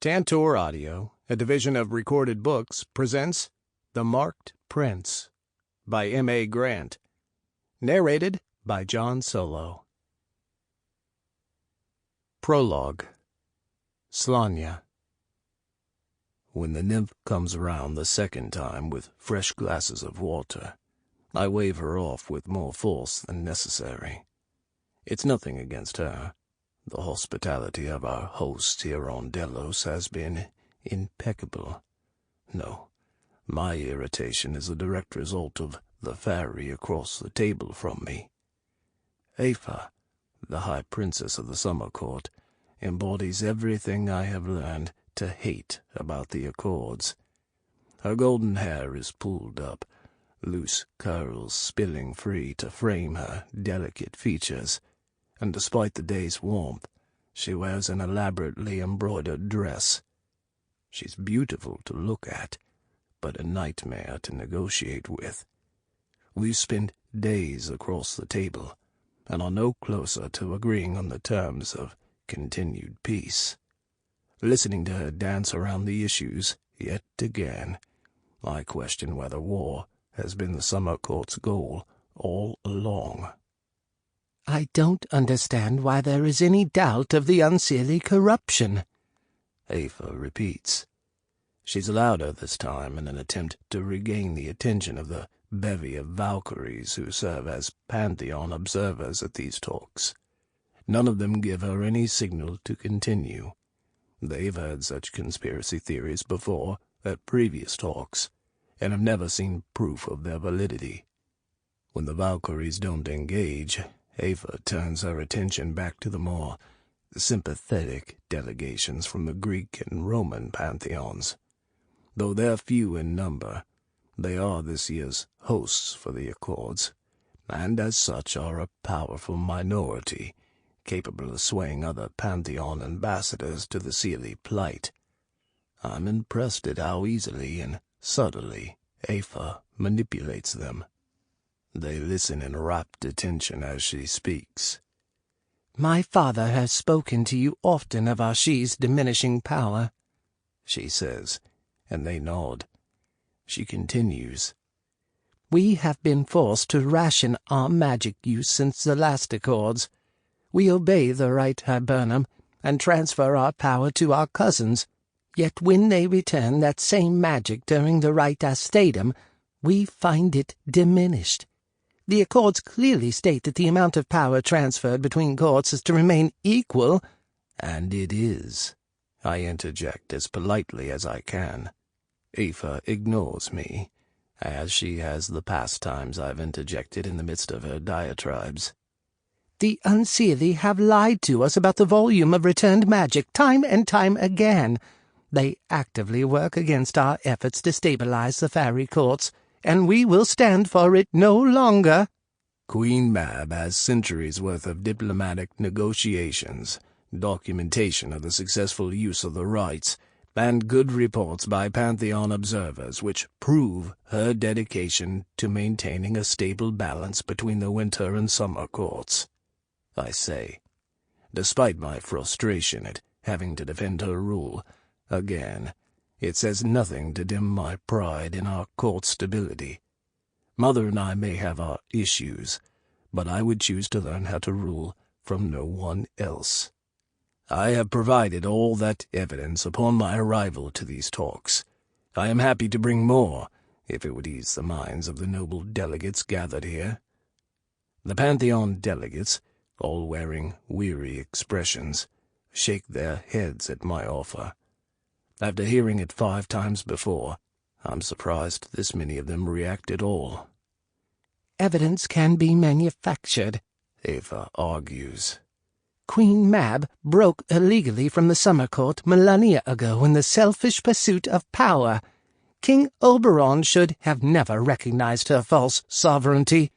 Tantor Audio, a division of Recorded Books, presents The Marked Prince by M.A. Grant. Narrated by John Solo. Prologue. Slanya. When the nymph comes around the second time with fresh glasses of water, I wave her off with more force than necessary. It's nothing against her. The hospitality of our hosts here on Delos has been impeccable. No, my irritation is a direct result of the faerie across the table from me. Aoife, the High Princess of the Summer Court, embodies everything I have learned to hate about the Accords. Her golden hair is pulled up, loose curls spilling free to frame her delicate features, and despite the day's warmth, she wears an elaborately embroidered dress. She's beautiful to look at, but a nightmare to negotiate with. We've spent days across the table, and are no closer to agreeing on the terms of continued peace. Listening to her dance around the issues, yet again, I question whether war has been the Summer Court's goal all along. I don't understand why there is any doubt of the Unseelie corruption, Aoife repeats. She's louder this time in an attempt to regain the attention of the bevy of Valkyries who serve as Pantheon observers at these talks. None of them give her any signal to continue. They've heard such conspiracy theories before at previous talks, and have never seen proof of their validity. When the Valkyries don't engage, Aoife turns her attention back to the more sympathetic delegations from the Greek and Roman pantheons. Though they're few in number, they are this year's hosts for the Accords, and as such are a powerful minority, capable of swaying other pantheon ambassadors to the Seelie plight. I'm impressed at how easily and subtly Aoife manipulates them. They listen in rapt attention as she speaks. My father has spoken to you often of Ashi's diminishing power, she says, and they nod. She continues. We have been forced to ration our magic use since the last Accords. We obey the Rite Hibernum and transfer our power to our cousins, yet when they return that same magic during the Rite Astatum, we find it diminished. The Accords clearly state that the amount of power transferred between courts is to remain equal. And it is. I interject as politely as I can. Aoife ignores me, as she has the past times I've interjected in the midst of her diatribes. The Unseelie have lied to us about the volume of returned magic time and time again. They actively work against our efforts to stabilize the faerie courts, and we will stand for it no longer. Queen Mab has centuries' worth of diplomatic negotiations, documentation of the successful use of the rites, and good reports by Pantheon observers which prove her dedication to maintaining a stable balance between the winter and summer courts. I say, despite my frustration at having to defend her rule, again, it says nothing to dim my pride in our court stability. Mother and I may have our issues, but I would choose to learn how to rule from no one else. I have provided all that evidence upon my arrival to these talks. I am happy to bring more, if it would ease the minds of the noble delegates gathered here. The Pantheon delegates, all wearing weary expressions, shake their heads at my offer. After hearing it 5 times before, I'm surprised this many of them react at all. Evidence can be manufactured, Aoife argues. Queen Mab broke illegally from the Summer Court millennia ago in the selfish pursuit of power. King Oberon should have never recognized her false sovereignty.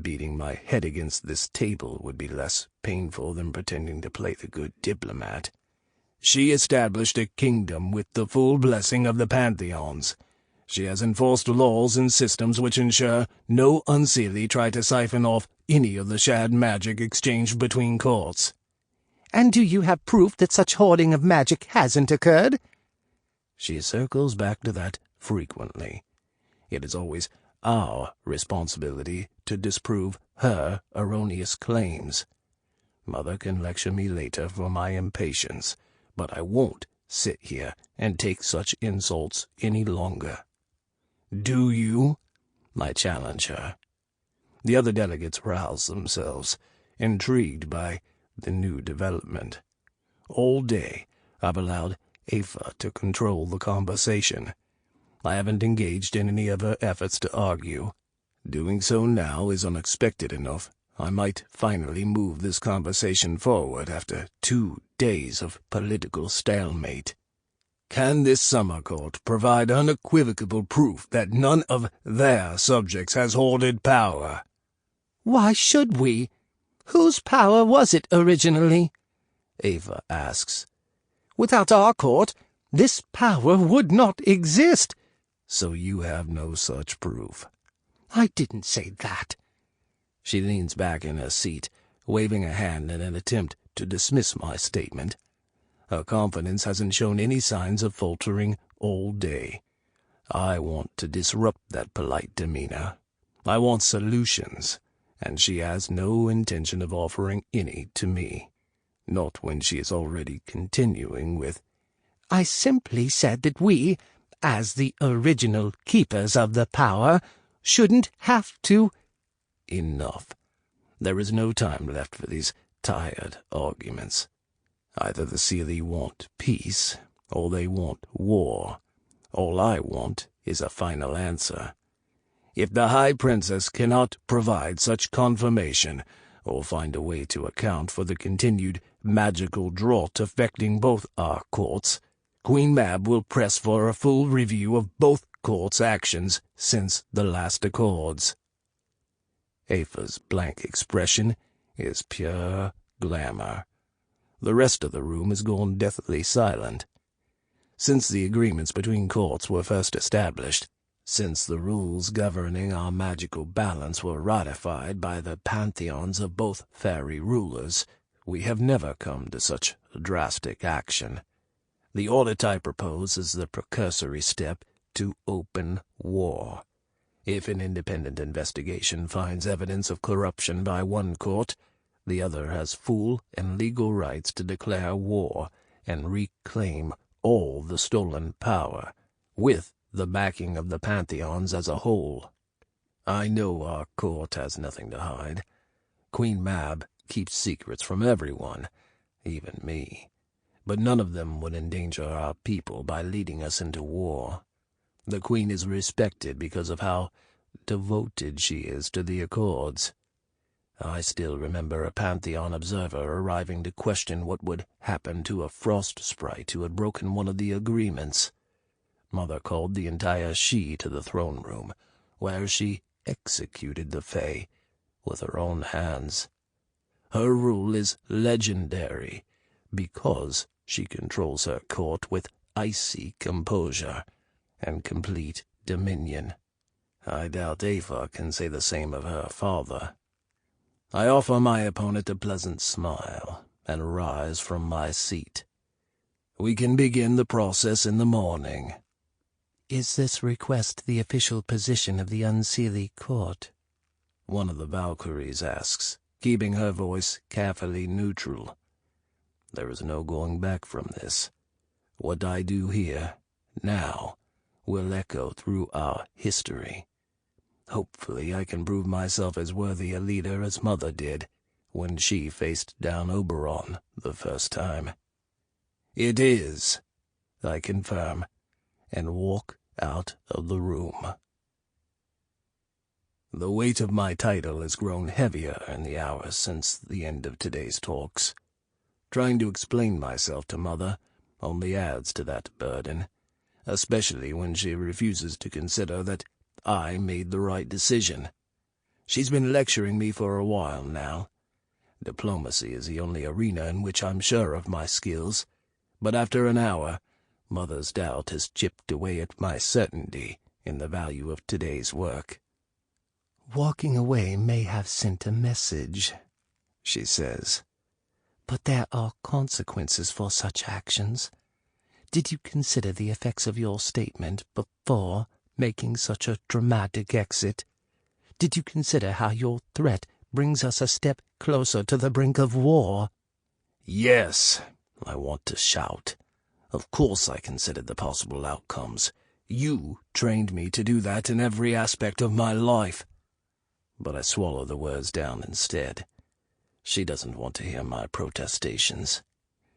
Beating my head against this table would be less painful than pretending to play the good diplomat. She established a kingdom with the full blessing of the Pantheons. She has enforced laws and systems which ensure no Unseelie try to siphon off any of the shared magic exchanged between courts. And do you have proof that such hoarding of magic hasn't occurred?" She circles back to that frequently. It is always our responsibility to disprove her erroneous claims. Mother can lecture me later for my impatience, but I won't sit here and take such insults any longer. "Do you?" I challenge her. The other delegates rouse themselves, intrigued by the new development. All day I've allowed Aoife to control the conversation. I haven't engaged in any of her efforts to argue. Doing so now is unexpected enough. I might finally move this conversation forward after 2 days of political stalemate. Can this summer court provide unequivocal proof that none of their subjects has hoarded power? "Why should we? Whose power was it originally?" Ava asks. "Without our court, this power would not exist." So you have no such proof? "I didn't say that." She leans back in her seat, waving a hand in an attempt to dismiss my statement. Her confidence hasn't shown any signs of faltering all day. I want to disrupt that polite demeanor. I want solutions, and she has no intention of offering any to me. Not when she is already continuing with, "I simply said that we, as the original keepers of the power, shouldn't have to—" Enough. There is no time left for these tired arguments. Either the Seelie want peace, or they want war. All I want is a final answer. If the High Princess cannot provide such confirmation, or find a way to account for the continued magical drought affecting both our courts, Queen Mab will press for a full review of both courts' actions since the last accords. Aoife's blank expression is pure glamour. The rest of the room has gone deathly silent. Since the agreements between courts were first established, since the rules governing our magical balance were ratified by the pantheons of both faerie rulers, we have never come to such drastic action. The audit I propose is the precursory step to open war. If an independent investigation finds evidence of corruption by one court, the other has full and legal rights to declare war and reclaim all the stolen power, with the backing of the pantheons as a whole. I know our court has nothing to hide. Queen Mab keeps secrets from everyone, even me. But none of them would endanger our people by leading us into war. The Queen is respected because of how devoted she is to the accords. I still remember a Pantheon observer arriving to question what would happen to a frost sprite who had broken one of the agreements. Mother called the entire She to the throne room, where she executed the Fae with her own hands. Her rule is legendary because she controls her court with icy composure and complete dominion. I doubt Aoife can say the same of her father. I offer my opponent a pleasant smile and rise from my seat. We can begin the process in the morning. "Is this request the official position of the Unseelie court?" one of the Valkyries asks, keeping her voice carefully neutral. There is no going back from this. What I do here, now, will echo through our history. Hopefully I can prove myself as worthy a leader as Mother did when she faced down Oberon the first time. It is, I confirm, and walk out of the room. The weight of my title has grown heavier in the hours since the end of today's talks. Trying to explain myself to Mother only adds to that burden, especially when she refuses to consider that I made the right decision. She's been lecturing me for a while now. Diplomacy is the only arena in which I'm sure of my skills, but after an hour, Mother's doubt has chipped away at my certainty in the value of today's work. "Walking away may have sent a message," she says. But there are consequences for such actions. Did you consider the effects of your statement before making such a dramatic exit? Did you consider how your threat brings us a step closer to the brink of war? Yes, I want to shout. Of course I considered the possible outcomes. You trained me to do that in every aspect of my life. But I swallow the words down instead. She doesn't want to hear my protestations.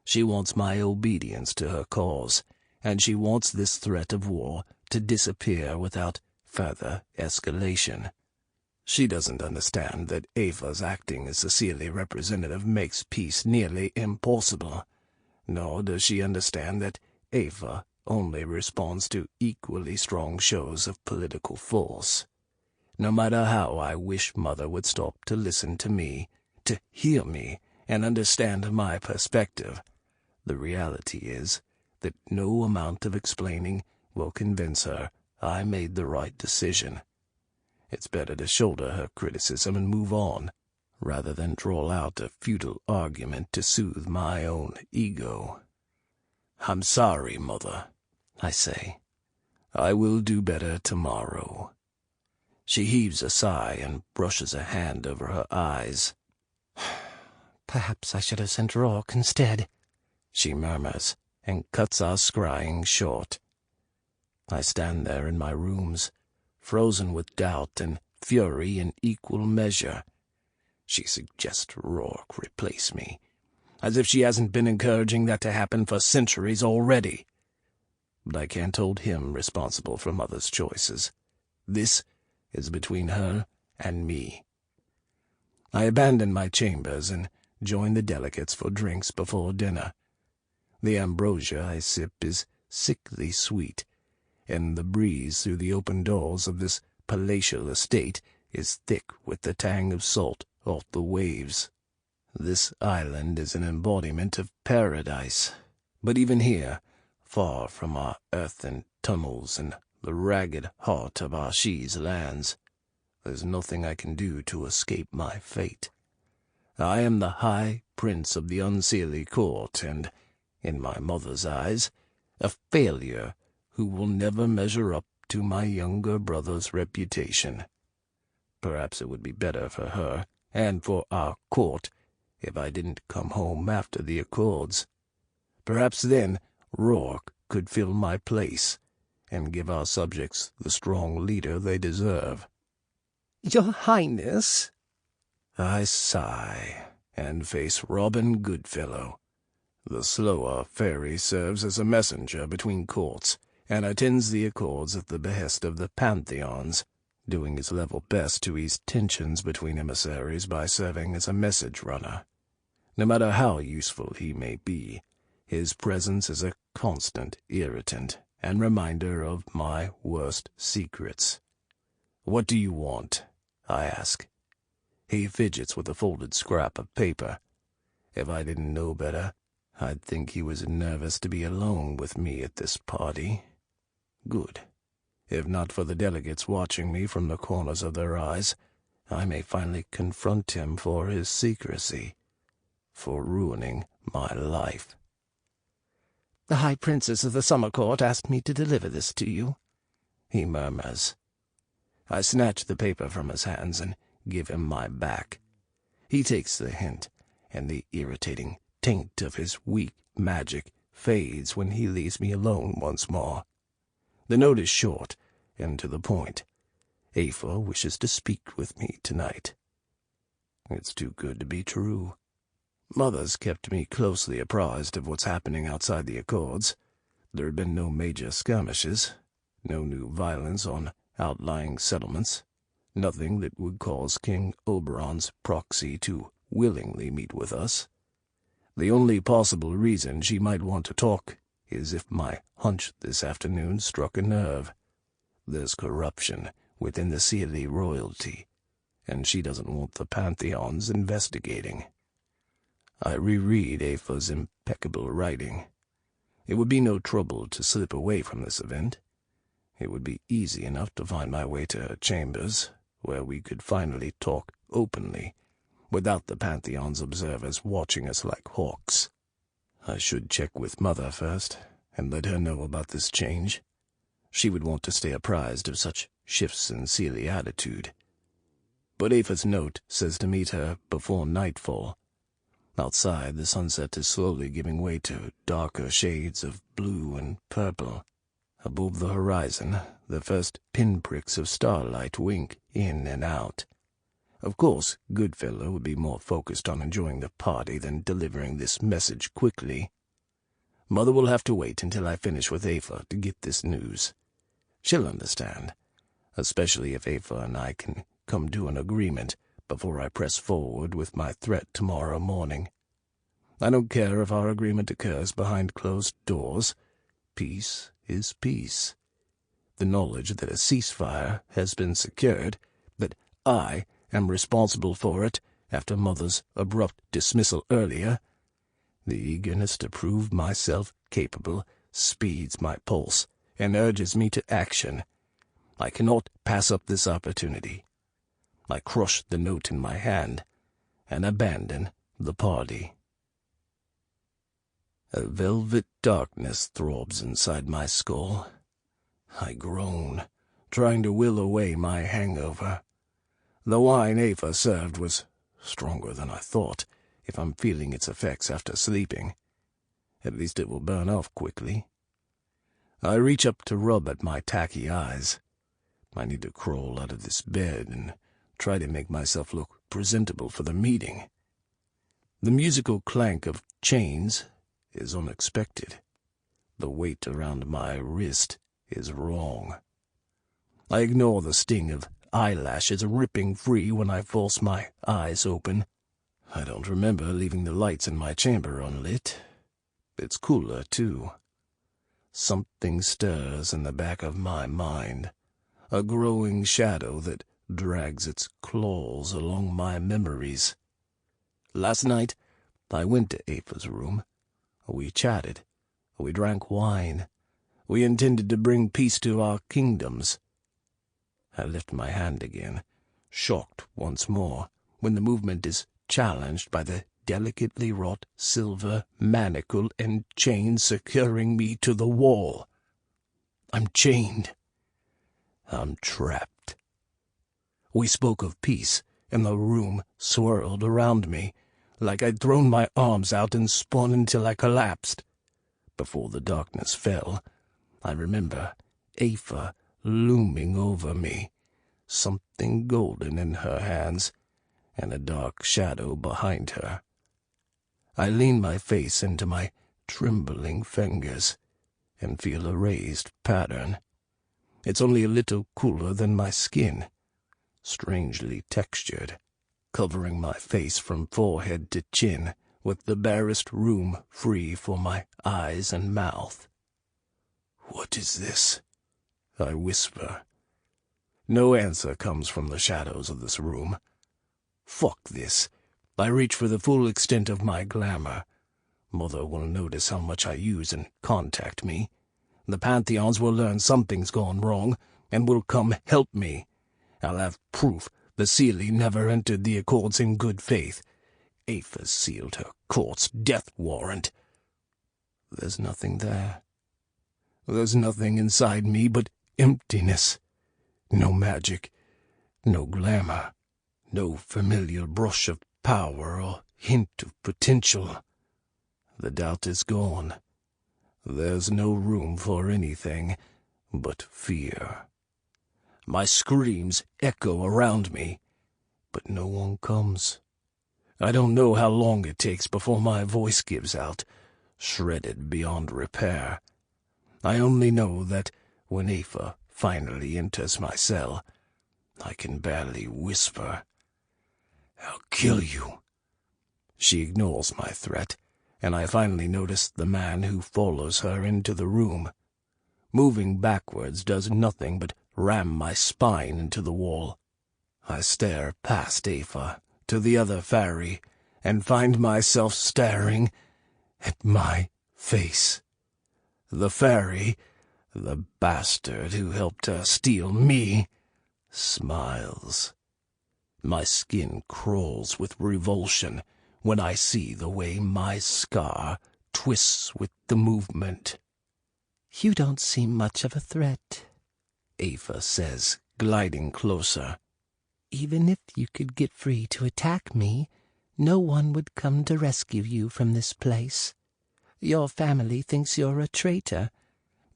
She wants my obedience to her cause, and she wants this threat of war to disappear without further escalation. She doesn't understand that Ava's acting as the Seelie representative makes peace nearly impossible, nor does she understand that Ava only responds to equally strong shows of political force. No matter how I wish Mother would stop to listen to me, to hear me, and understand my perspective, the reality is that no amount of explaining will convince her I made the right decision. It's better to shoulder her criticism and move on, rather than draw out a futile argument to soothe my own ego. "I'm sorry, Mother," I say. "I will do better tomorrow." She heaves a sigh and brushes a hand over her eyes. "Perhaps I should have sent Rourke instead," she murmurs, and cuts our scrying short. I stand there in my rooms, frozen with doubt and fury in equal measure. She suggests Rourke replace me, as if she hasn't been encouraging that to happen for centuries already. But I can't hold him responsible for Mother's choices. This is between her and me. I abandon my chambers and join the delegates for drinks before dinner. The ambrosia I sip is sickly sweet, and the breeze through the open doors of this palatial estate is thick with the tang of salt off the waves. This island is an embodiment of paradise, but even here, far from our earthen tunnels and the ragged heart of our She's lands, there's nothing I can do to escape my fate. I am the High Prince of the Unseelie court, and, in my mother's eyes, a failure who will never measure up to my younger brother's reputation. Perhaps it would be better for her, and for our court, if I didn't come home after the Accords. Perhaps then Rourke could fill my place, and give our subjects the strong leader they deserve. "Your Highness," I sigh, and face Robin Goodfellow. The slower faerie serves as a messenger between courts, and attends the Accords at the behest of the Pantheons, doing his level best to ease tensions between emissaries by serving as a message runner. No matter how useful he may be, his presence is a constant irritant and reminder of my worst secrets. "What do you want?" I ask. He fidgets with a folded scrap of paper. If I didn't know better, I'd think he was nervous to be alone with me at this party. Good. If not for the delegates watching me from the corners of their eyes, I may finally confront him for his secrecy, for ruining my life. "The High Princess of the Summer Court asked me to deliver this to you," he murmurs. I snatch the paper from his hands and give him my back. He takes the hint, and the irritating taint of his weak magic fades when he leaves me alone once more. The note is short and to the point. Ava wishes to speak with me tonight. It's too good to be true. Mother's kept me closely apprised of what's happening outside the Accords. There have been no major skirmishes, no new violence on outlying settlements, nothing that would cause King Oberon's proxy to willingly meet with us. The only possible reason she might want to talk is if my hunch this afternoon struck a nerve. There's corruption within the Seelie royalty, and she doesn't want the Pantheons investigating. I reread Ava's impeccable writing. It would be no trouble to slip away from this event. It would be easy enough to find my way to her chambers, where we could finally talk openly, without the Pantheon's observers watching us like hawks. I should check with Mother first, and let her know about this change. She would want to stay apprised of such shifts in Seelie attitude. But Aoife's note says to meet her before nightfall. Outside, the sunset is slowly giving way to darker shades of blue and purple. Above the horizon, the first pinpricks of starlight wink in and out. Of course, Goodfellow would be more focused on enjoying the party than delivering this message quickly. Mother will have to wait until I finish with Aoife to get this news. She'll understand, especially if Aoife and I can come to an agreement before I press forward with my threat tomorrow morning. I don't care if our agreement occurs behind closed doors. Peace is peace. The knowledge that a ceasefire has been secured, that I am responsible for it after Mother's abrupt dismissal earlier, the eagerness to prove myself capable speeds my pulse and urges me to action. I cannot pass up this opportunity. I crush the note in my hand and abandon the party. A velvet darkness throbs inside my skull. I groan, trying to will away my hangover. The wine Aoife served was stronger than I thought, if I'm feeling its effects after sleeping. At least it will burn off quickly. I reach up to rub at my tacky eyes. I need to crawl out of this bed and try to make myself look presentable for the meeting. The musical clank of chains is unexpected. The weight around my wrist is wrong. I ignore the sting of eyelashes ripping free when I force my eyes open. I don't remember leaving the lights in my chamber unlit. It's cooler, too. Something stirs in the back of my mind, a growing shadow that drags its claws along my memories. Last night, I went to Aoife's room. We chatted. We drank wine. We intended to bring peace to our kingdoms. I lift my hand again, shocked once more, when the movement is challenged by the delicately wrought silver manacle and chain securing me to the wall. I'm chained. I'm trapped. We spoke of peace, and the room swirled around me, like I'd thrown my arms out and spun until I collapsed. Before the darkness fell, I remember Aoife looming over me, something golden in her hands, and a dark shadow behind her. I lean my face into my trembling fingers and feel a raised pattern. It's only a little cooler than my skin, strangely textured, covering my face from forehead to chin, with the barest room free for my eyes and mouth. "What is this?" I whisper. No answer comes from the shadows of this room. Fuck this. I reach for the full extent of my glamour. Mother will notice how much I use and contact me. The Pantheons will learn something's gone wrong and will come help me. I'll have proof the Seelie never entered the Accords in good faith. Aoife sealed her court's death warrant. There's nothing there. There's nothing inside me but emptiness. No magic, no glamour, no familiar brush of power or hint of potential. The doubt is gone. There's no room for anything but fear. My screams echo around me, but no one comes. I don't know how long it takes before my voice gives out, shredded beyond repair. I only know that when Aoife finally enters my cell, I can barely whisper, "I'll kill you." She ignores my threat, and I finally notice the man who follows her into the room. Moving backwards does nothing but ram my spine into the wall. I stare past Aoife to the other faerie, and find myself staring at my face. The faerie, the bastard who helped her steal me, smiles. My skin crawls with revulsion when I see the way my scar twists with the movement. "You don't seem much of a threat," Aoife says, gliding closer. "Even if you could get free to attack me, no one would come to rescue you from this place. Your family thinks you're a traitor.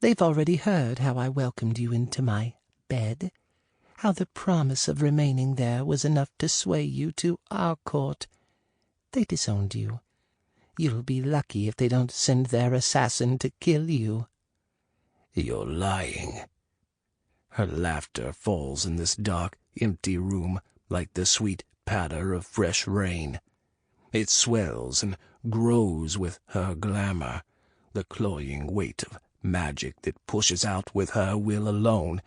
They've already heard how I welcomed you into my bed, how the promise of remaining there was enough to sway you to our court. They disowned you. You'll be lucky if they don't send their assassin to kill you." You're lying. Her laughter falls in this dark, empty room like the sweet patter of fresh rain. It swells and grows with her glamour, the cloying weight of magic that pushes out with her will alone,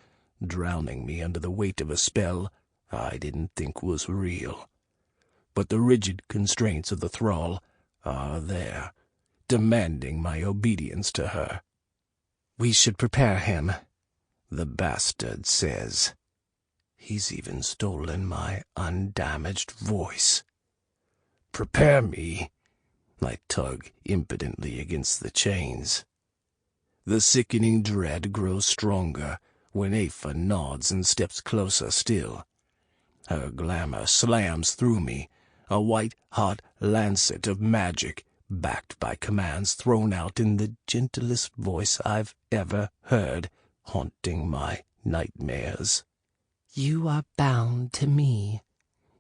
drowning me under the weight of a spell I didn't think was real. But the rigid constraints of the thrall are there, demanding my obedience to her. "We should prepare him," the bastard says. He's even stolen my undamaged voice. Prepare me. I tug impotently against the chains. The sickening dread grows stronger when Aoife nods and steps closer still. Her glamour slams through me, a white-hot lancet of magic, backed by commands thrown out in the gentlest voice I've ever heard, haunting my nightmares. "You are bound to me.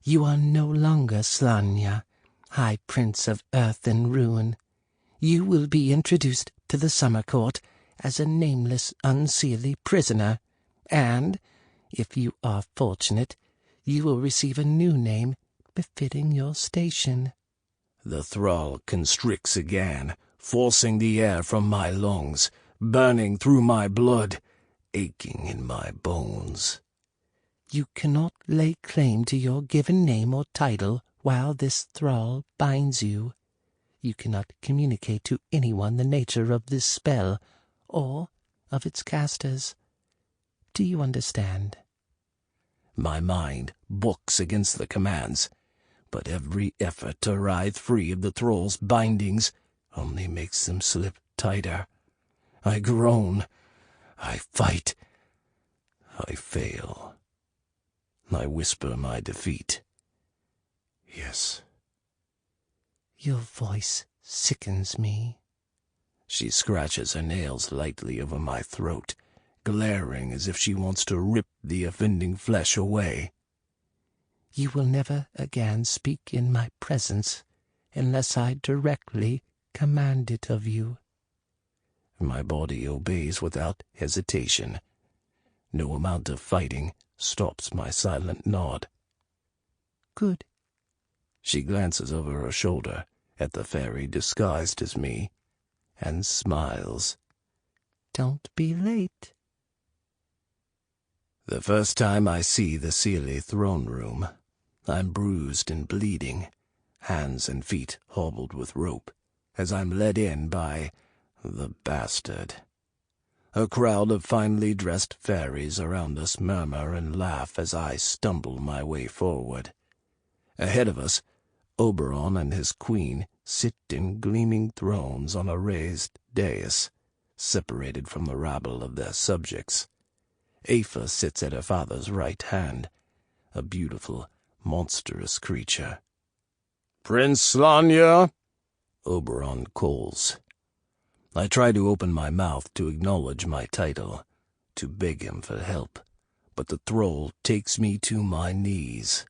You are no longer Slanya, High Prince of Earth and Ruin. You will be introduced to the Summer Court as a nameless Unseelie prisoner, and, if you are fortunate, you will receive a new name befitting your station." The thrall constricts again, forcing the air from my lungs, burning through my blood, aching in my bones. "You cannot lay claim to your given name or title while this thrall binds you. You cannot communicate to anyone the nature of this spell, or of its casters. Do you understand?" My mind bucks against the commands, but every effort to writhe free of the thrall's bindings only makes them slip tighter. I groan. I fight. I fail. I whisper my defeat. Yes. "Your voice sickens me." She scratches her nails lightly over my throat, glaring as if she wants to rip the offending flesh away. "You will never again speak in my presence unless I directly command it of you." My body obeys without hesitation. No amount of fighting stops my silent nod. "Good." She glances over her shoulder at the fairy disguised as me and smiles. "Don't be late." The first time I see the Seelie throne room, I'm bruised and bleeding, hands and feet hobbled with rope, as I'm led in by the bastard. A crowd of finely dressed fairies around us murmur and laugh as I stumble my way forward. Ahead of us, Oberon and his queen sit in gleaming thrones on a raised dais, separated from the rabble of their subjects. Aoife sits at her father's right hand, a beautiful, monstrous creature. "Prince Lyne," Oberon calls. I try to open my mouth to acknowledge my title, to beg him for help, but the thrall takes me to my knees.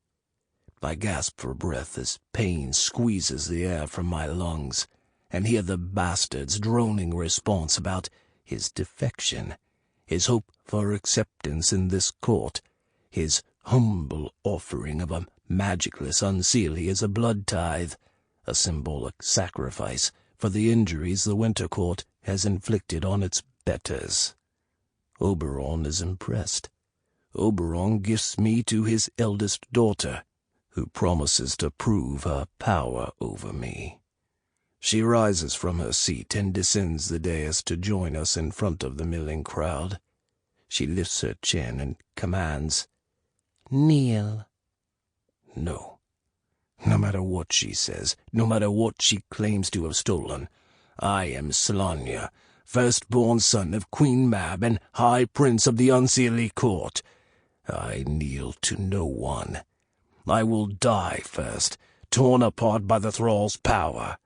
I gasp for breath as pain squeezes the air from my lungs, and hear the bastard's droning response about his defection, his hope for acceptance in this court, his humble offering of a magickless Unseelie as a blood tithe, a symbolic sacrifice for the injuries the Winter Court has inflicted on its betters. Oberon is impressed. Oberon gifts me to his eldest daughter, who promises to prove her power over me. She rises from her seat and descends the dais to join us in front of the milling crowd. She lifts her chin and commands, "Kneel." No. No matter what she says, no matter what she claims to have stolen, I am Slanya, firstborn son of Queen Mab and High Prince of the Unseelie court. I kneel to no one. I will die first, torn apart by the thrall's power.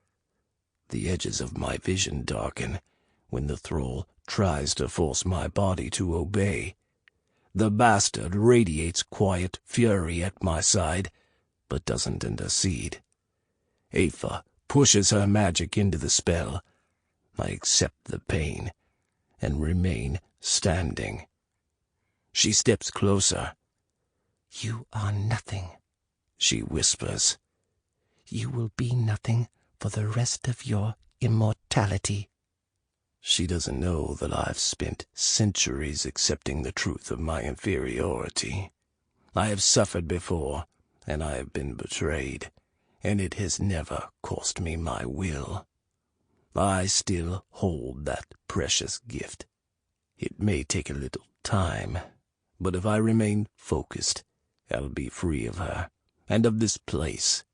The edges of my vision darken when the thrall tries to force my body to obey. The bastard radiates quiet fury at my side, but doesn't intercede. Aoife pushes her magic into the spell. I accept the pain and remain standing. She steps closer. "You are nothing," she whispers. "You will be nothing for the rest of your immortality." She doesn't know that I've spent centuries accepting the truth of my inferiority. I have suffered before, and I have been betrayed, and it has never cost me my will. I still hold that precious gift. It may take a little time, but if I remain focused, I'll be free of her, and of this place,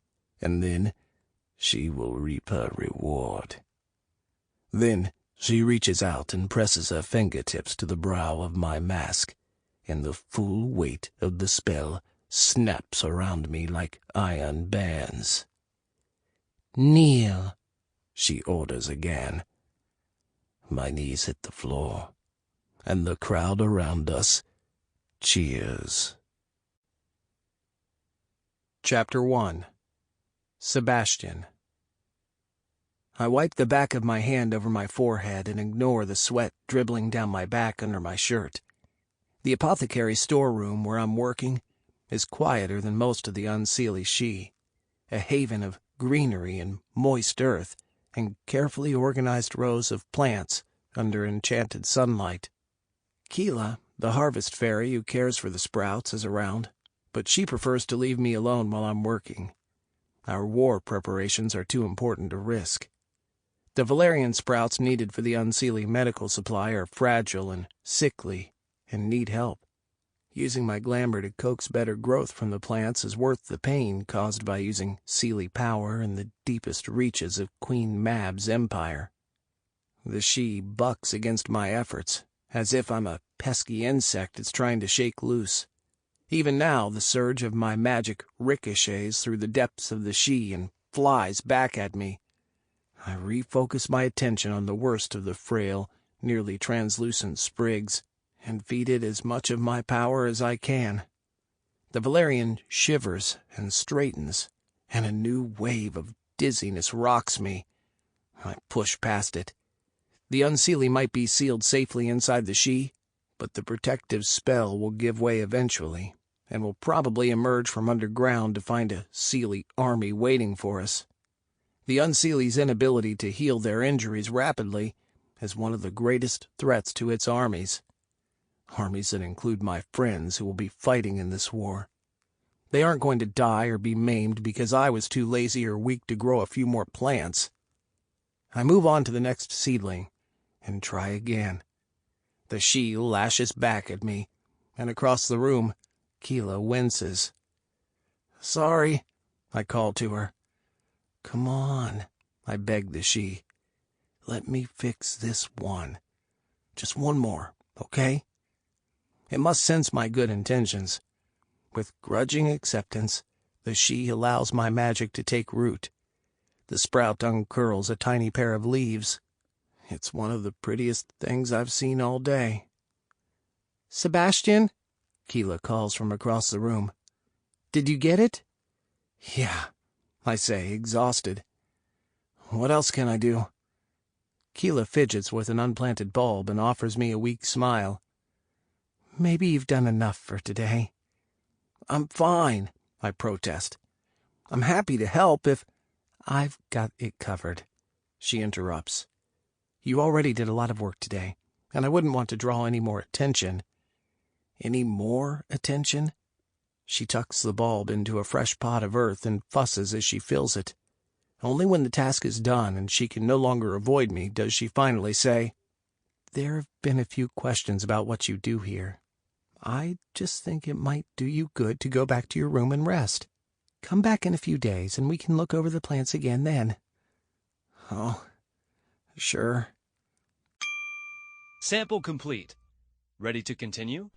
and then she will reap her reward. Then she reaches out and presses her fingertips to the brow of my mask, and the full weight of the spell snaps around me like iron bands. "Kneel," she orders again. My knees hit the floor, and the crowd around us cheers. Chapter 1. Sebastian. I wipe the back of my hand over my forehead and ignore the sweat dribbling down my back under my shirt. The apothecary's storeroom where I'm working is quieter than most of the Unseelie she, a haven of greenery and moist earth and carefully organized rows of plants under enchanted sunlight. Keela, the harvest fairy who cares for the sprouts, is around, but she prefers to leave me alone while I'm working. Our war preparations are too important to risk. The valerian sprouts needed for the Unseelie medical supply are fragile and sickly and need help. Using my glamour to coax better growth from the plants is worth the pain caused by using Seelie power in the deepest reaches of Queen Mab's empire. The she bucks against my efforts, as if I'm a pesky insect it's trying to shake loose. Even now, the surge of my magic ricochets through the depths of the she and flies back at me. I refocus my attention on the worst of the frail, nearly translucent sprigs, and feed it as much of my power as I can. The valerian shivers and straightens, and a new wave of dizziness rocks me. I push past it. The Unseelie might be sealed safely inside the she, but the protective spell will give way eventually, and will probably emerge from underground to find a Seelie army waiting for us. The Unseelie's inability to heal their injuries rapidly is one of the greatest threats to its armies. Armies that include my friends who will be fighting in this war. They aren't going to die or be maimed because I was too lazy or weak to grow a few more plants. I move on to the next seedling and try again. The she lashes back at me, and across the room, Keela winces. "Sorry," I call to her. "Come on," I beg the she. "Let me fix this one. Just one more, okay?" It must sense my good intentions. With grudging acceptance, the she allows my magic to take root. The sprout uncurls a tiny pair of leaves. It's one of the prettiest things I've seen all day. "Sebastian?" Keela calls from across the room. "Did you get it?" "Yeah," I say, exhausted. "What else can I do?" Keela fidgets with an unplanted bulb and offers me a weak smile. "Maybe you've done enough for today." "I'm fine," I protest. "I'm happy to help if—" "I've got it covered," she interrupts. "You already did a lot of work today, and I wouldn't want to draw any more attention." "Any more attention?" She tucks the bulb into a fresh pot of earth and fusses as she fills it. Only when the task is done and she can no longer avoid me does she finally say, "There have been a few questions about what you do here. I just think it might do you good to go back to your room and rest." Come back in a few days and we can look over the plants again then. Oh, sure. Sample complete. Ready to continue?